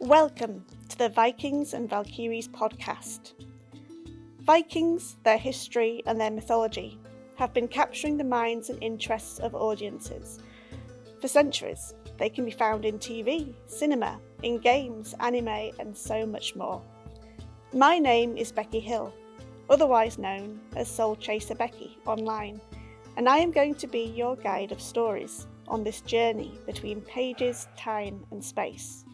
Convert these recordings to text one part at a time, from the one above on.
Welcome to the Vikings and Valkyries podcast. Vikings, their history and their mythology have been capturing the minds and interests of audiences. For centuries, they can be found in TV, cinema, in games, anime and so much more. My name is Becky Hill, otherwise known as Soul Chaser Becky online, and I am going to be your guide of stories on this journey between pages, time and space.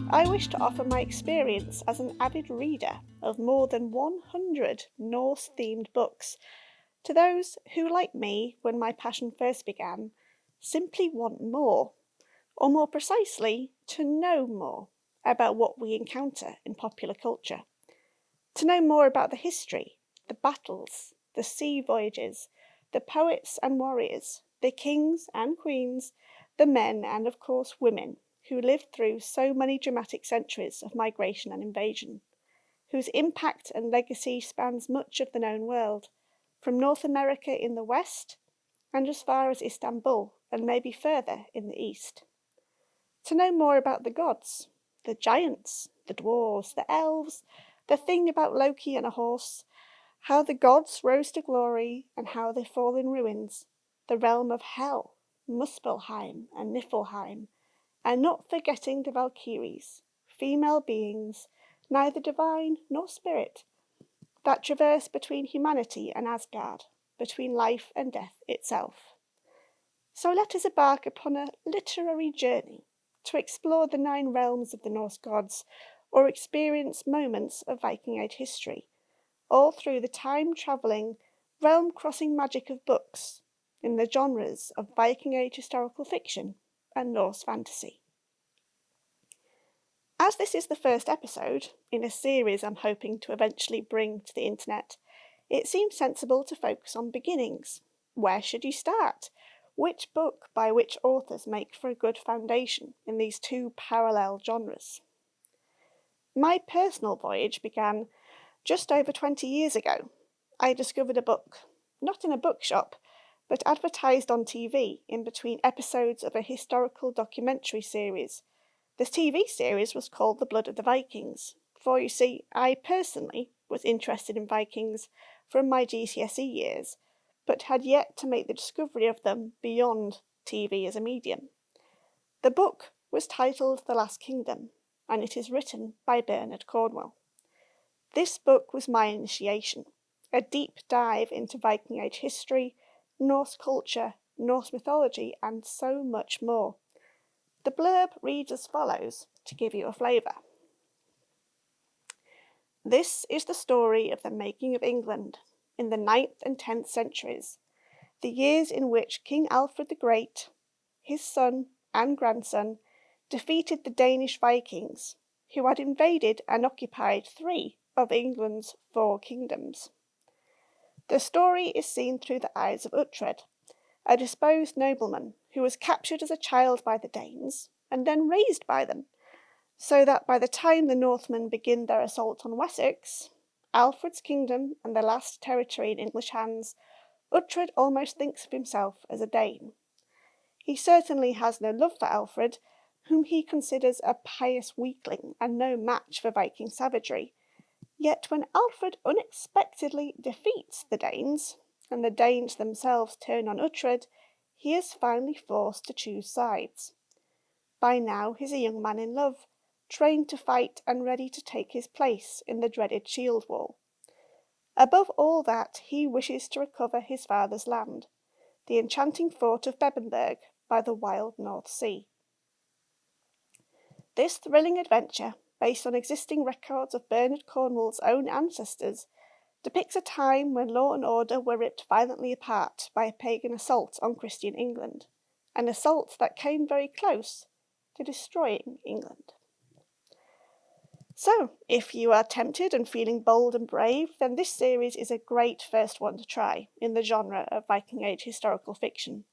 I wish to offer my experience as an avid reader of more than 100 Norse-themed books to those who, like me, when my passion first began, simply want more, or more precisely, to know more about what we encounter in popular culture. To know more about the history, the battles, the sea voyages, the poets and warriors, the kings and queens, the men and, of course, women who lived through so many dramatic centuries of migration and invasion, whose impact and legacy spans much of the known world, from North America in the west and as far as Istanbul and maybe further in the east. To know more about the gods, the giants, the dwarves, the elves, the thing about Loki and a horse, how the gods rose to glory and how they fall in ruins, the realm of Hel, Muspelheim and Niflheim, and not forgetting the Valkyries, female beings, neither divine nor spirit, that traverse between humanity and Asgard, between life and death itself. So let us embark upon a literary journey to explore the 9 realms of the Norse gods, or experience moments of Viking Age history, all through the time-travelling, realm-crossing magic of books in the genres of Viking Age historical fiction and Norse fantasy. As this is the first episode in a series I'm hoping to eventually bring to the internet, it seems sensible to focus on beginnings. Where should you start? Which book by which authors make for a good foundation in these 2 parallel genres? My personal voyage began just over 20 years ago. I discovered a book, not in a bookshop, but advertised on TV in between episodes of a historical documentary series. The TV series was called The Blood of the Vikings, for you see, I personally was interested in Vikings from my GCSE years, but had yet to make the discovery of them beyond TV as a medium. The book was titled The Last Kingdom, and it is written by Bernard Cornwall. This book was my initiation, a deep dive into Viking Age history, Norse culture, Norse mythology, and so much more. The blurb reads as follows, to give you a flavour. This is the story of the making of England in the 9th and 10th centuries, the years in which King Alfred the Great, his son and grandson, defeated the Danish Vikings, who had invaded and occupied 3 of England's 4 kingdoms. The story is seen through the eyes of Uhtred, a disposed nobleman who was captured as a child by the Danes and then raised by them, so that by the time the Northmen begin their assault on Wessex, Alfred's kingdom and the last territory in English hands, Uhtred almost thinks of himself as a Dane. He certainly has no love for Alfred, whom he considers a pious weakling and no match for Viking savagery. Yet when Alfred unexpectedly defeats the Danes, and the Danes themselves turn on Uhtred, he is finally forced to choose sides. By now he's a young man in love, trained to fight and ready to take his place in the dreaded shield wall. Above all that, he wishes to recover his father's land, the enchanting fort of Bebbanburg by the wild North Sea. This thrilling adventure, based on existing records of Bernard Cornwall's own ancestors, depicts a time when law and order were ripped violently apart by a pagan assault on Christian England, an assault that came very close to destroying England. So, if you are tempted and feeling bold and brave, then this series is a great first one to try in the genre of Viking Age historical fiction.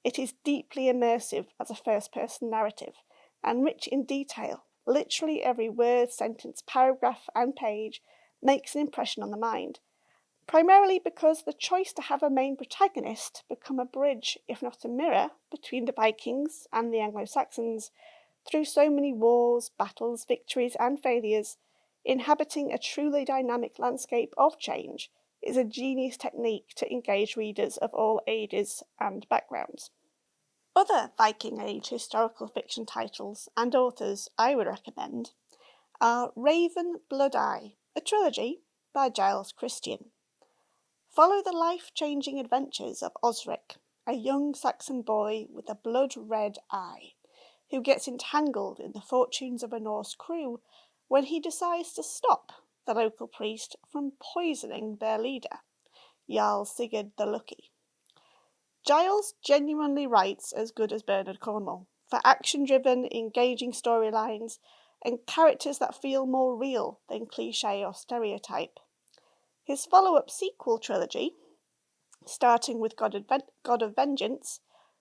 It is deeply immersive as a first-person narrative, and rich in detail. Literally every word, sentence, paragraph and page makes an impression on the mind. primarily because the choice to have a main protagonist become a bridge, if not a mirror, between the Vikings and the Anglo-Saxons, through so many wars, battles, victories, and failures, inhabiting a truly dynamic landscape of change is a genius technique to engage readers of all ages and backgrounds. Other Viking Age historical fiction titles and authors I would recommend are Raven Blood Eye, a trilogy by Giles Christian. Follow the life-changing adventures of Osric, a young Saxon boy with a blood-red eye, who gets entangled in the fortunes of a Norse crew when he decides to stop the local priest from poisoning their leader, Jarl Sigurd the Lucky. Giles genuinely writes as good as Bernard Cornwall, for action-driven, engaging storylines and characters that feel more real than cliché or stereotype. His follow-up sequel trilogy, starting with God of Vengeance,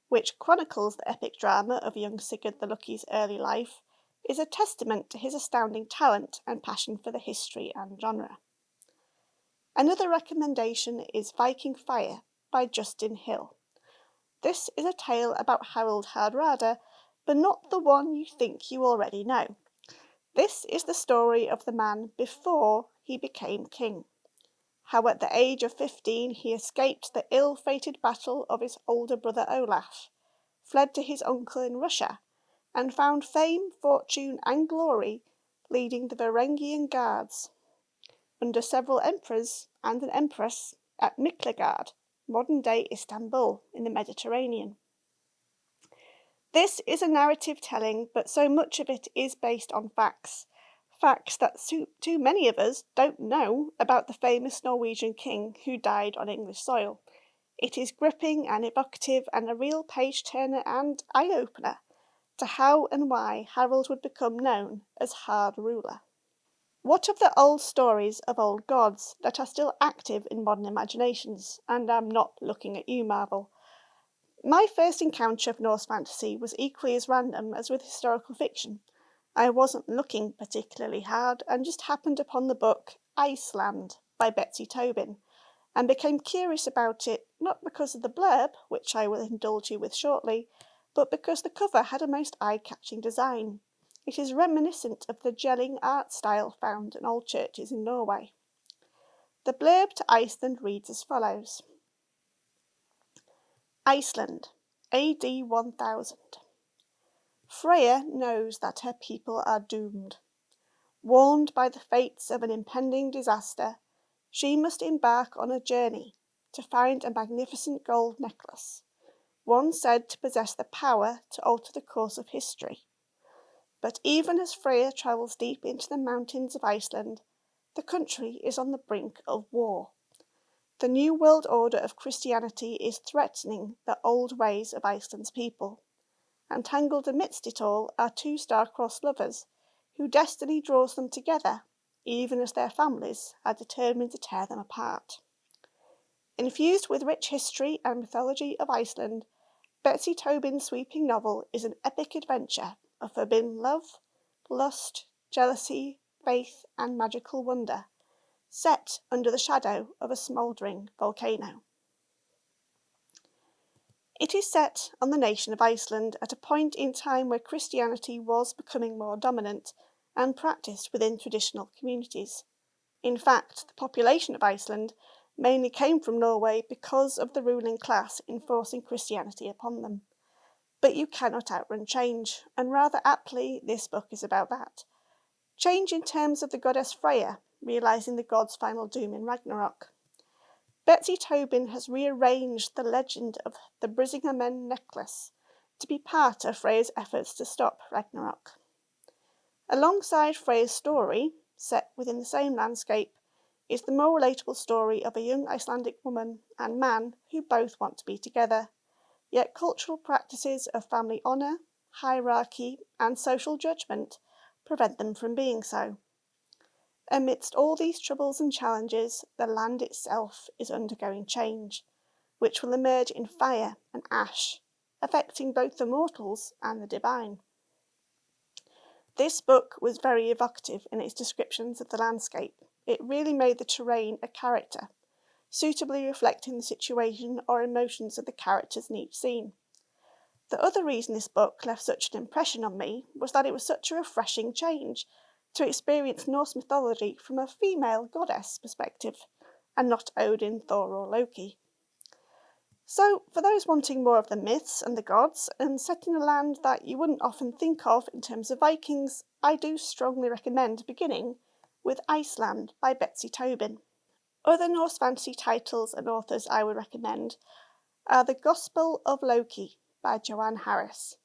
which chronicles the epic drama of young Sigurd the Lucky's early life, is a testament to his astounding talent and passion for the history and genre. Another recommendation is Viking Fire by Justin Hill. This is a tale about Harold Hardrada, but not the one you think you already know. This is the story of the man before he became king. How at the age of 15 he escaped the ill-fated battle of his older brother Olaf, fled to his uncle in Russia, and found fame, fortune and glory leading the Varangian Guards, under several emperors and an empress, at Miklagard, modern-day Istanbul, in the Mediterranean. This is a narrative telling, but so much of it is based on facts that too many of us don't know about the famous Norwegian king who died on English soil. It is gripping and evocative and a real page-turner and eye-opener to how and why Harold would become known as Hard Ruler. What of the old stories of old gods that are still active in modern imaginations? And I'm not looking at you, Marvel. My first encounter of Norse fantasy was equally as random as with historical fiction. I wasn't looking particularly hard and just happened upon the book Iceland by Betsy Tobin and became curious about it not because of the blurb, which I will indulge you with shortly, but because the cover had a most eye-catching design. It is reminiscent of the gelling art style found in old churches in Norway. The blurb to Iceland reads as follows. Iceland, AD 1000. Freya knows that her people are doomed. Warned by the fates of an impending disaster, she must embark on a journey to find a magnificent gold necklace, one said to possess the power to alter the course of history. But even as Freya travels deep into the mountains of Iceland, the country is on the brink of war. The new world order of Christianity is threatening the old ways of Iceland's people. And tangled amidst it all are two star-crossed lovers, whose destiny draws them together, even as their families are determined to tear them apart. Infused with rich history and mythology of Iceland, Betsy Tobin's sweeping novel is an epic adventure of forbidden love, lust, jealousy, faith, and magical wonder, set under the shadow of a smouldering volcano. It is set on the nation of Iceland at a point in time where Christianity was becoming more dominant and practiced within traditional communities. In fact, the population of Iceland mainly came from Norway because of the ruling class enforcing Christianity upon them. But you cannot outrun change, and rather aptly this book is about that. Change in terms of the goddess Freya, realising the god's final doom in Ragnarok. Betsy Tobin has rearranged the legend of the Brisingamen necklace to be part of Freya's efforts to stop Ragnarok. Alongside Freya's story, set within the same landscape, is the more relatable story of a young Icelandic woman and man who both want to be together, yet cultural practices of family honour, hierarchy, and social judgment prevent them from being so. Amidst all these troubles and challenges, the land itself is undergoing change, which will emerge in fire and ash, affecting both the mortals and the divine. This book was very evocative in its descriptions of the landscape. It really made the terrain a character, suitably reflecting the situation or emotions of the characters in each scene. The other reason this book left such an impression on me was that it was such a refreshing change to experience Norse mythology from a female goddess perspective, and not Odin, Thor or Loki. So, for those wanting more of the myths and the gods, and set in a land that you wouldn't often think of in terms of Vikings, I do strongly recommend beginning with Iceland by Betsy Tobin. Other Norse fantasy titles and authors I would recommend are The Gospel of Loki by Joanne Harris.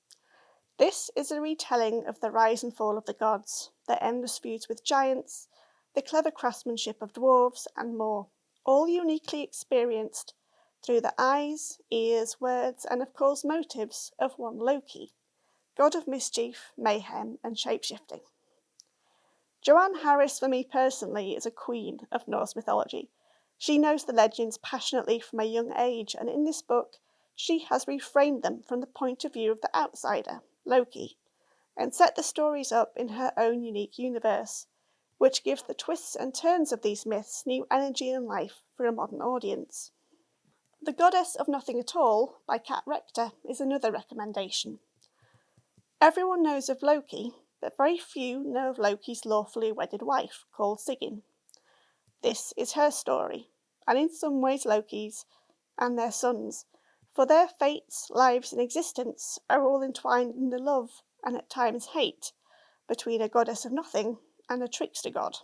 This is a retelling of the rise and fall of the gods, their endless feuds with giants, the clever craftsmanship of dwarves, and more, all uniquely experienced through the eyes, ears, words, and of course motives of one Loki, god of mischief, mayhem, and shapeshifting. Joanne Harris, for me personally, is a queen of Norse mythology. She knows the legends passionately from a young age, and in this book, she has reframed them from the point of view of the outsider, Loki, and set the stories up in her own unique universe, which gives the twists and turns of these myths new energy and life for a modern audience. The Goddess of Nothing at All by Kat Rector is another recommendation. Everyone knows of Loki, but very few know of Loki's lawfully wedded wife, called Sigyn. This is her story, and in some ways Loki's and their sons, for their fates, lives, and existence are all entwined in the love, and at times hate, between a goddess of nothing and a trickster god.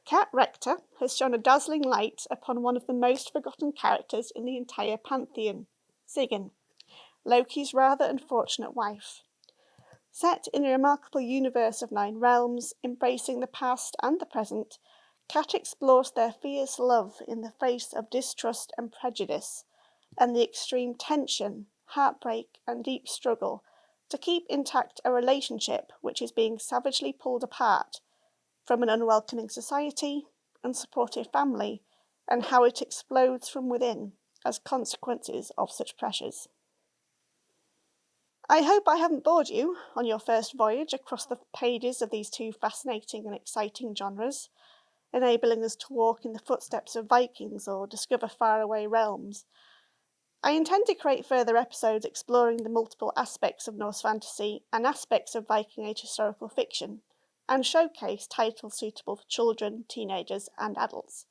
Kat Rector has shone a dazzling light upon one of the most forgotten characters in the entire pantheon, Sigyn, Loki's rather unfortunate wife. Set in a remarkable universe of 9 realms, embracing the past and the present, Kat explores their fierce love in the face of distrust and prejudice, and the extreme tension, heartbreak, and deep struggle to keep intact a relationship which is being savagely pulled apart from an unwelcoming society, unsupportive family, and how it explodes from within as consequences of such pressures. I hope I haven't bored you on your first voyage across the pages of these 2 fascinating and exciting genres, enabling us to walk in the footsteps of Vikings or discover faraway realms. I intend to create further episodes exploring the multiple aspects of Norse fantasy and aspects of Viking Age historical fiction, and showcase titles suitable for children, teenagers, and adults.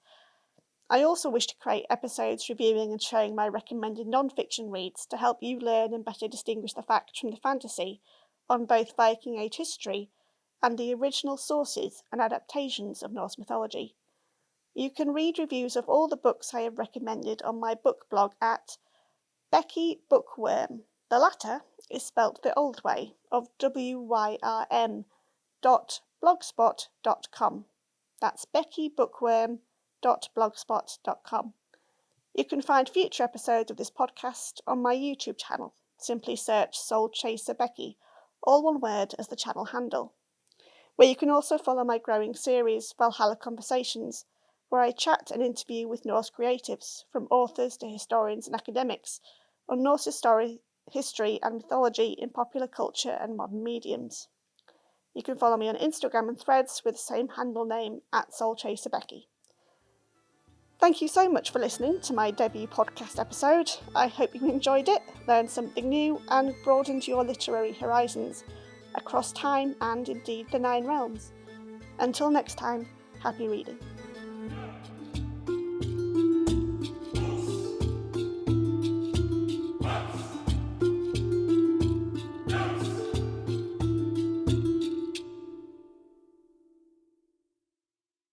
I also wish to create episodes reviewing and sharing my recommended non-fiction reads to help you learn and better distinguish the fact from the fantasy on both Viking Age history and the original sources and adaptations of Norse mythology. You can read reviews of all the books I have recommended on my book blog at Becky Bookworm. The latter is spelt the old way of wyrm.blogspot.com. That's beckybookworm.blogspot.com. You can find future episodes of this podcast on my YouTube channel. Simply search Soul Chaser Becky, all one word as the channel handle, where you can also follow my growing series Valhalla Conversations, where I chat and interview with Norse creatives, from authors to historians and academics, on Norse history and mythology in popular culture and modern mediums. You can follow me on Instagram and Threads with the same handle name at SoulChaserBecky. Thank you so much for listening to my debut podcast episode. I hope you enjoyed it, learned something new, and broadened your literary horizons across time and indeed the 9 realms. Until next time, happy reading.